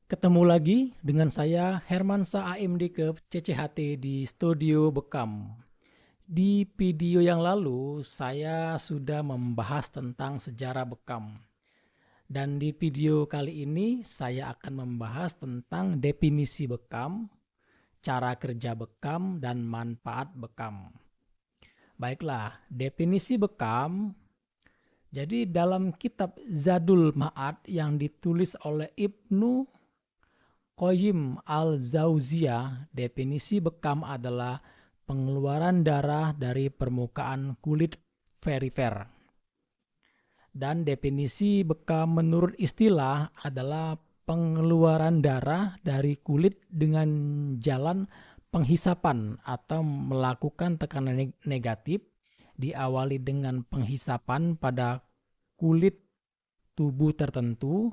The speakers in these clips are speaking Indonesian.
Ketemu lagi dengan saya Hermansa AMD ke CCHT di Studio Bekam. Di video yang lalu saya sudah membahas tentang sejarah Bekam. Dan di video kali ini saya akan membahas tentang definisi Bekam, cara kerja Bekam, dan manfaat Bekam. Baiklah, definisi Bekam. Jadi dalam kitab Zadul Ma'ad yang ditulis oleh Ibnu Qayyim al-Jauziyah, definisi bekam adalah pengeluaran darah dari permukaan kulit perifer. Dan definisi bekam menurut istilah adalah pengeluaran darah dari kulit dengan jalan penghisapan atau melakukan tekanan negatif diawali dengan penghisapan pada kulit tubuh tertentu,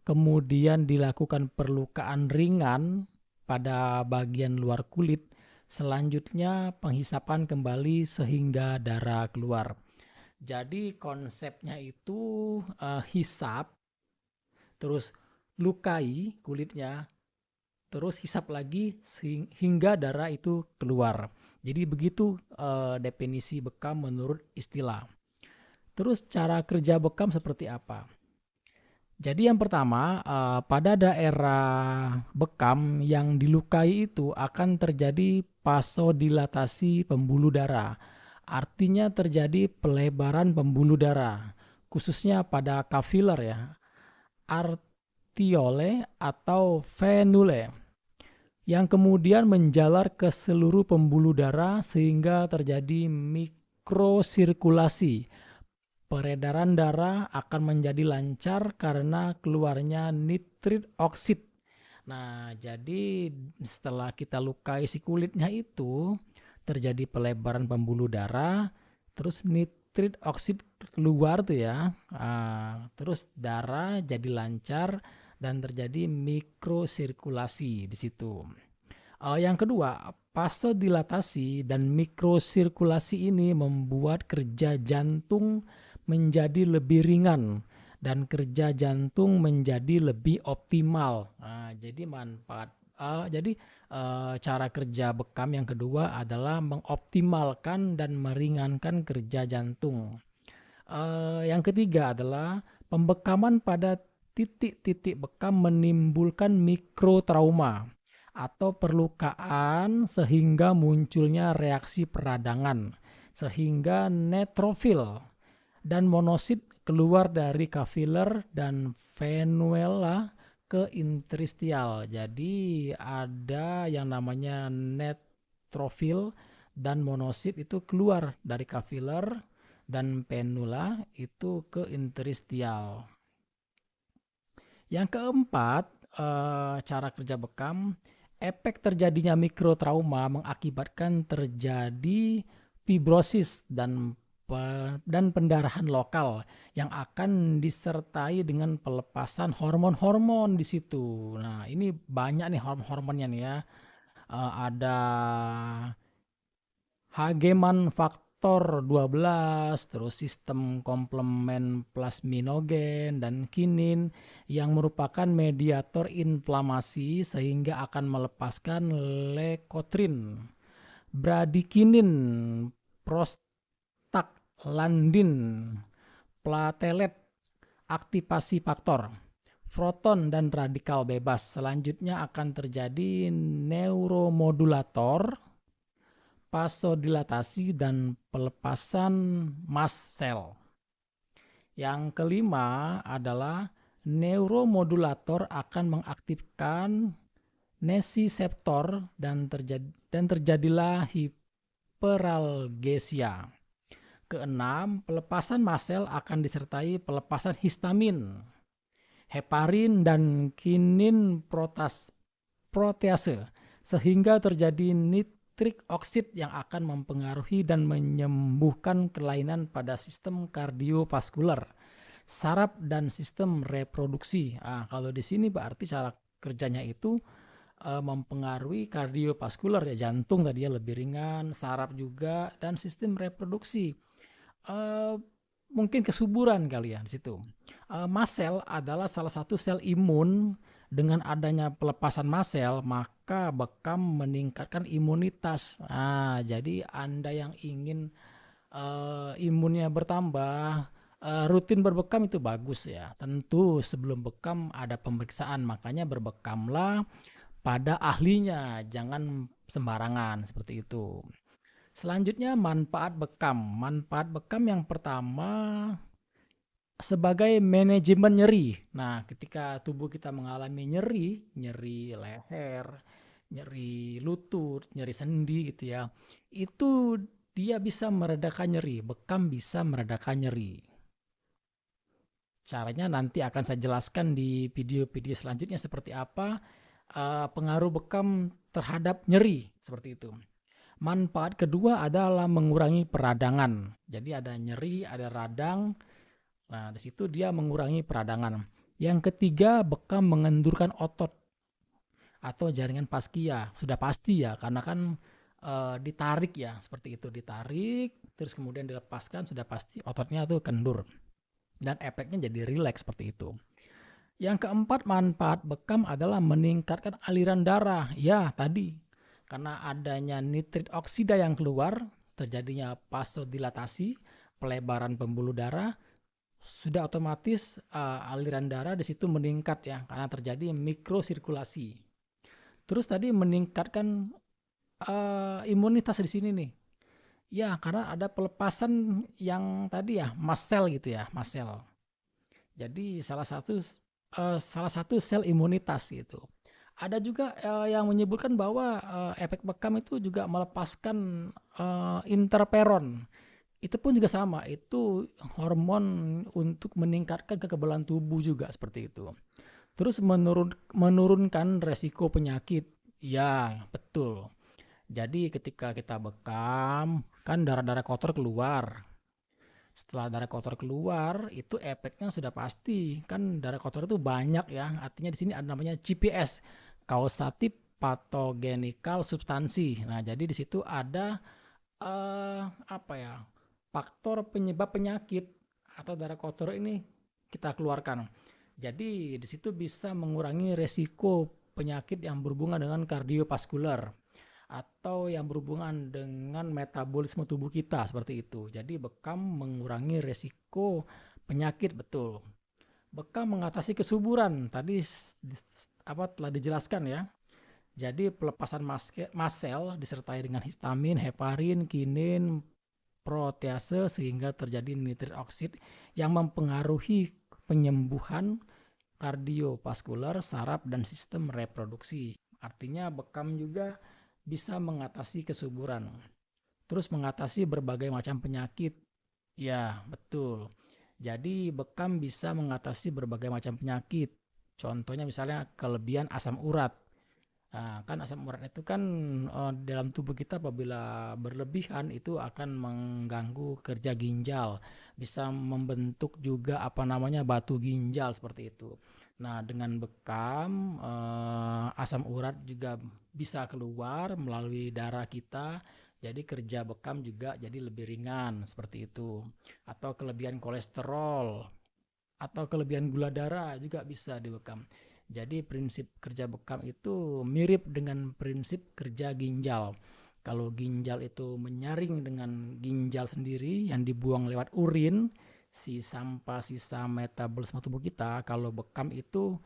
kemudian dilakukan perlukaan ringan pada bagian luar kulit, selanjutnya penghisapan kembali sehingga darah keluar. Jadi konsepnya itu hisap, terus lukai kulitnya, terus hisap lagi hingga darah itu keluar. Jadi begitu definisi bekam menurut istilah. Terus cara kerja bekam seperti apa? Jadi yang pertama, pada daerah bekam yang dilukai itu akan terjadi vasodilatasi pembuluh darah. Artinya terjadi pelebaran pembuluh darah, khususnya pada kapiler ya, artiole atau venule, yang kemudian menjalar ke seluruh pembuluh darah sehingga terjadi mikrosirkulasi. Peredaran darah akan menjadi lancar karena keluarnya nitrit oksid. Nah, jadi setelah kita lukai si kulitnya itu, terjadi pelebaran pembuluh darah, terus nitrit oksid keluar tuh ya. Terus darah jadi lancar dan terjadi mikrosirkulasi di situ. Yang kedua, vasodilatasi dan mikrosirkulasi ini membuat kerja jantung menjadi lebih ringan dan kerja jantung menjadi lebih optimal. Jadi cara kerja bekam yang kedua adalah mengoptimalkan dan meringankan kerja jantung. Yang ketiga adalah pembekaman pada titik-titik bekam menimbulkan mikrotrauma atau perlukaan sehingga munculnya reaksi peradangan, sehingga neutrofil dan monosit keluar dari kapiler dan venuela ke interstitial. Jadi ada yang namanya neutrofil dan monosit itu keluar dari kapiler dan venula itu ke interstitial. Yang keempat, cara kerja bekam, efek terjadinya mikrotrauma mengakibatkan terjadi fibrosis dan pendarahan lokal yang akan disertai dengan pelepasan hormon-hormon di situ. Nah, ini banyak nih hormon-hormonnya nih ya. Ada Hageman faktor 12, terus sistem komplement plasminogen dan kinin yang merupakan mediator inflamasi sehingga akan melepaskan leukotrin, bradikinin, prostaglandin, platelet, aktivasi faktor, proton dan radikal bebas. Selanjutnya akan terjadi neuromodulator, vasodilatasi dan pelepasan mast cell. Yang kelima adalah neuromodulator akan mengaktifkan nesiseptor dan terjadilah hiperalgesia. Keenam, pelepasan mast cell akan disertai pelepasan histamin, heparin dan kinin protease sehingga terjadi nitrik oksid yang akan mempengaruhi dan menyembuhkan kelainan pada sistem kardiovaskuler, saraf dan sistem reproduksi. Kalau di sini berarti cara kerjanya itu mempengaruhi kardiovaskuler ya, jantung tadi ya lebih ringan, saraf juga dan sistem reproduksi. Mungkin kesuburan kali ya di situ. Mast cell adalah salah satu sel imun Dengan adanya pelepasan mast sel, maka bekam meningkatkan imunitas. Nah, jadi Anda yang ingin imunnya bertambah, rutin berbekam itu bagus ya. Tentu sebelum bekam ada pemeriksaan, makanya berbekamlah pada ahlinya, jangan sembarangan seperti itu. Selanjutnya manfaat bekam. Manfaat bekam yang pertama sebagai manajemen nyeri. Nah, ketika tubuh kita mengalami nyeri, nyeri leher, nyeri lutut, nyeri sendi gitu ya, itu dia bisa meredakan nyeri. Bekam bisa meredakan nyeri. Caranya nanti akan saya jelaskan di video-video selanjutnya seperti apa pengaruh bekam terhadap nyeri seperti itu. Manfaat kedua adalah mengurangi peradangan. Jadi ada nyeri, ada radang. Nah, di situ dia mengurangi peradangan. Yang ketiga, bekam mengendurkan otot atau jaringan faskia. Sudah pasti ya, karena kan ditarik ya, seperti itu, ditarik, terus kemudian dilepaskan, sudah pasti ototnya tuh kendur. Dan efeknya jadi rileks seperti itu. Yang keempat, manfaat bekam adalah meningkatkan aliran darah. Ya, tadi karena adanya nitrit oksida yang keluar, terjadinya vasodilatasi, pelebaran pembuluh darah, sudah otomatis aliran darah di situ meningkat ya, karena terjadi mikrosirkulasi. Terus tadi meningkatkan imunitas di sini nih. Ya, karena ada pelepasan yang tadi ya, mast cell gitu ya, mast cell. Jadi salah satu sel imunitas gitu. Ada juga yang menyebutkan bahwa efek bekam itu juga melepaskan interferon. Itu pun juga sama, itu hormon untuk meningkatkan kekebalan tubuh juga seperti itu. Terus menurunkan resiko penyakit. Ya, betul. Jadi ketika kita bekam, kan darah-darah kotor keluar. Setelah darah kotor keluar, itu efeknya sudah pasti. Kan darah kotor itu banyak ya. Artinya di sini ada namanya CPS, causative pathogenical substansi. Nah, jadi di situ ada apa ya? Faktor penyebab penyakit atau darah kotor ini kita keluarkan. Jadi di situ bisa mengurangi resiko penyakit yang berhubungan dengan kardiovaskular atau yang berhubungan dengan metabolisme tubuh kita seperti itu. Jadi bekam mengurangi resiko penyakit, betul. Bekam mengatasi kesuburan. Tadi telah dijelaskan ya. Jadi pelepasan mast sel disertai dengan histamin, heparin, kinin, protease sehingga terjadi nitrit oksid yang mempengaruhi penyembuhan kardiovaskular, saraf, dan sistem reproduksi. Artinya bekam juga bisa mengatasi kesuburan. Terus mengatasi berbagai macam penyakit. Ya, betul. Jadi bekam bisa mengatasi berbagai macam penyakit. Contohnya misalnya kelebihan asam urat. Nah, kan asam urat itu kan dalam tubuh kita apabila berlebihan itu akan mengganggu kerja ginjal, bisa membentuk juga apa namanya batu ginjal seperti itu. Nah, dengan bekam asam urat juga bisa keluar melalui darah kita. Jadi kerja bekam juga jadi lebih ringan seperti itu. Atau kelebihan kolesterol atau kelebihan gula darah juga bisa dibekam. Jadi prinsip kerja bekam itu mirip dengan prinsip kerja ginjal. Kalau ginjal itu menyaring dengan ginjal sendiri yang dibuang lewat urin, si sampah sisa metabolisme tubuh kita, kalau bekam itu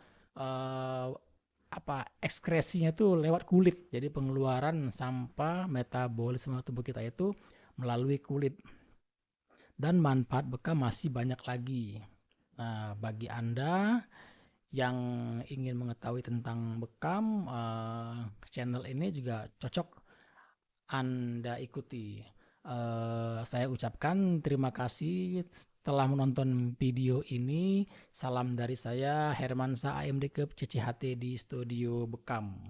ekskresinya itu lewat kulit. Jadi pengeluaran sampah metabolisme tubuh kita itu melalui kulit. Dan manfaat bekam masih banyak lagi. Nah, bagi Anda yang ingin mengetahui tentang bekam, channel ini juga cocok Anda ikuti. Saya ucapkan terima kasih telah menonton video ini. Salam dari saya, Hermansa AMD Cup CCHT di Studio Bekam.